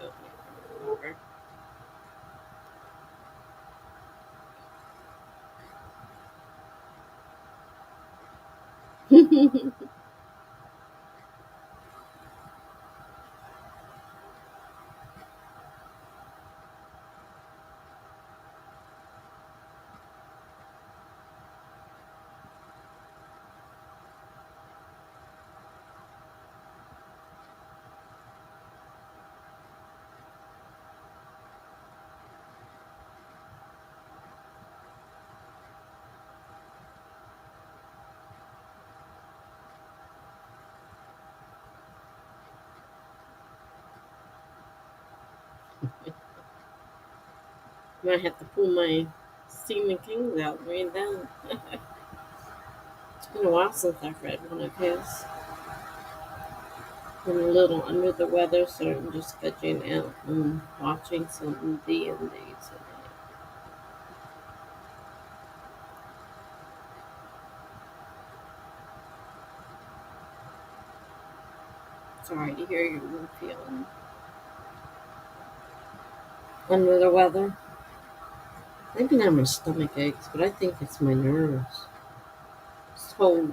Might have to pull my Stephen King's out and read them. It's been a while since I've read one of his. I'm a little under the weather, so I'm just vegging out and watching some D&D tonight. Sorry to hear you feeling under the weather. Maybe not my stomach aches, but I think it's my nerves. This whole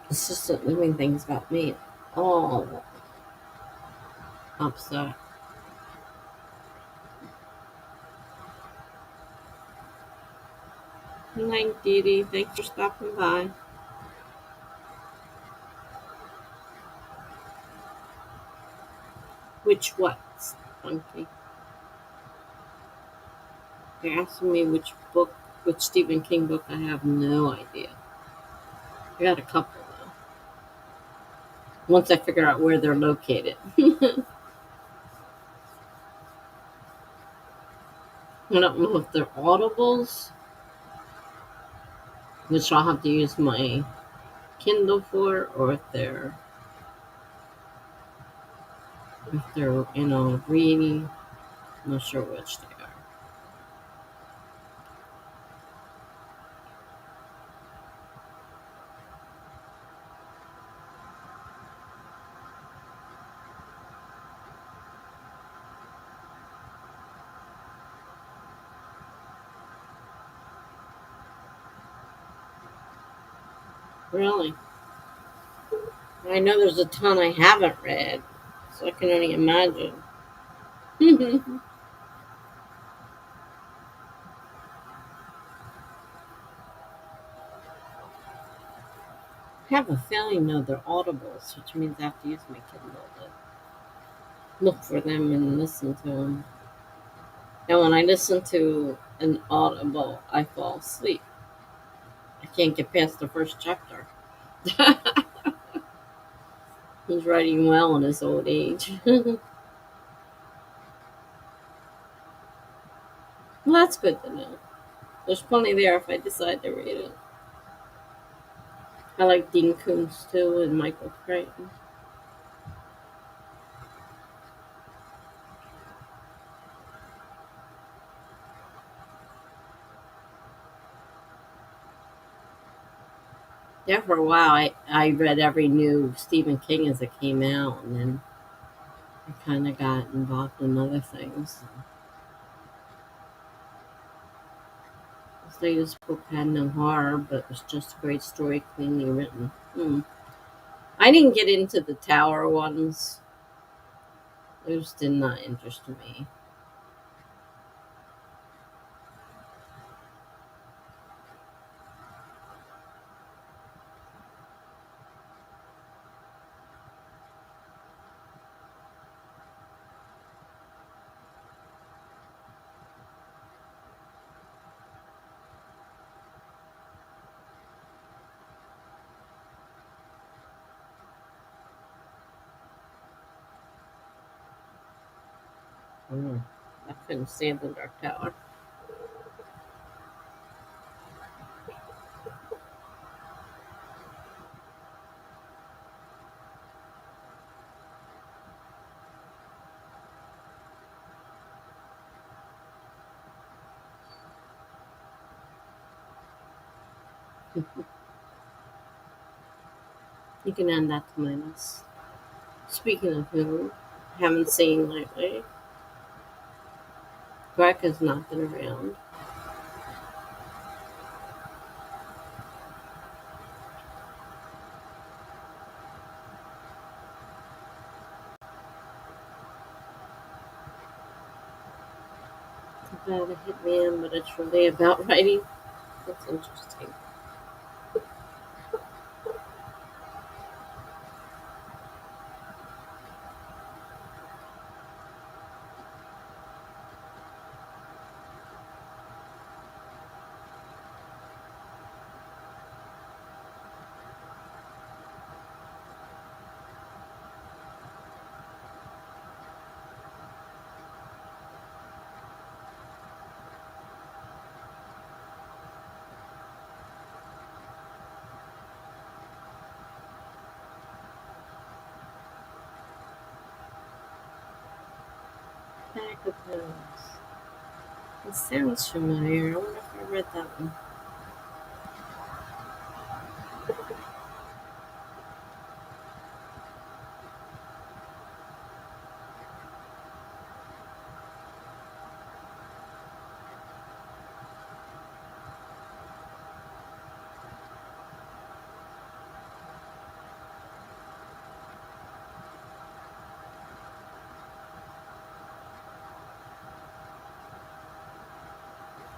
assistant living thing's got me all upset. Good night, Dee Dee. Thanks for stopping by. Which what, Funky? You're asking me which Stephen King book. I have no idea. I got a couple though. Once I figure out where they're located. I don't know if they're audibles, which I'll have to use my Kindle for, or if they're reading. I'm not sure which they are. Really? I know there's a ton I haven't read, so I can only imagine. I have a feeling though they're audibles, which means I have to use my Kindle to look for them and listen to them. And when I listen to an audible, I fall asleep. I can't get past the first chapter. He's writing well in his old age. Well, that's good to know. There's plenty there if I decide to read it. I like Dean Koontz too and Michael Crichton. Yeah, for a while I read every new Stephen King as it came out, and then I kind of got involved in other things. latest book had no horror, but it was just a great story, cleanly written. I didn't get into the tower ones. Those did not interest me. Mm. I couldn't stand the Dark Tower. You can add that to my list. Speaking of who, haven't seen lately. Greg has not been around. It's about a hitman, but it's really about writing. That's interesting. Back of Rose. It sounds familiar. I wonder if I read that one.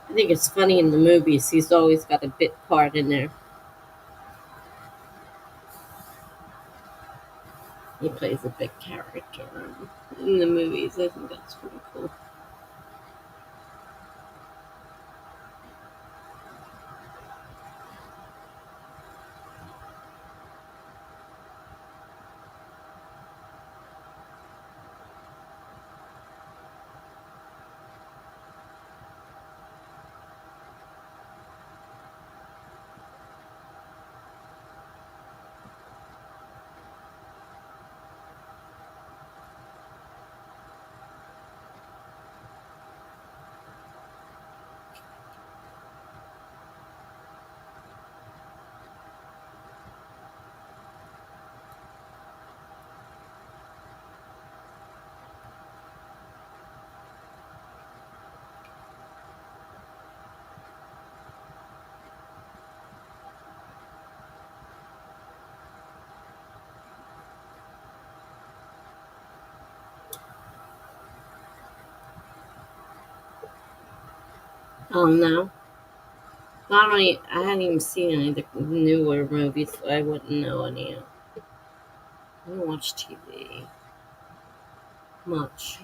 I think it's funny in the movies. He's always got a bit part in there. He plays a big character in the movies. I think that's pretty cool. Oh no. Not only I hadn't even seen any of the newer movies, so I wouldn't know any. I don't watch TV much.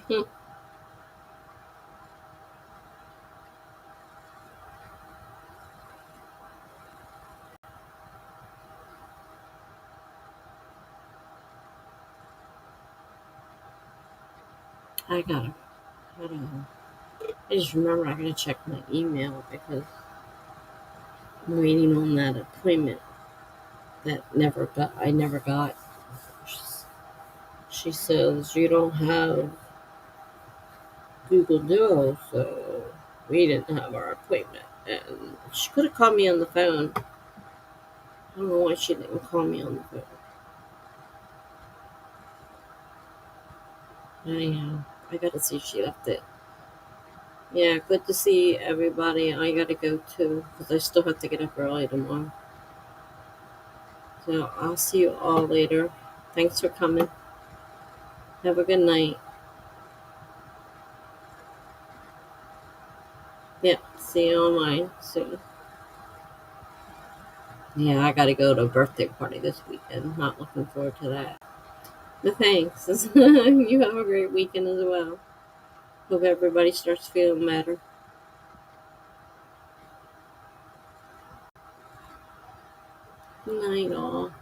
I gotta. I just remember I gotta check my email because I'm waiting on that appointment that never got. I never got. She says you don't have Google Duo, so we didn't have our appointment. And she could have called me on the phone. I don't know why she didn't call me on the phone. I gotta see if she left it. Yeah, good to see everybody. I gotta go too because I still have to get up early tomorrow. So I'll see you all later. Thanks for coming. Have a good night. Yeah, see you online soon. Yeah, I gotta go to a birthday party this weekend. Not looking forward to that. But thanks. You have a great weekend as well. Hope everybody starts feeling better. Good night, all.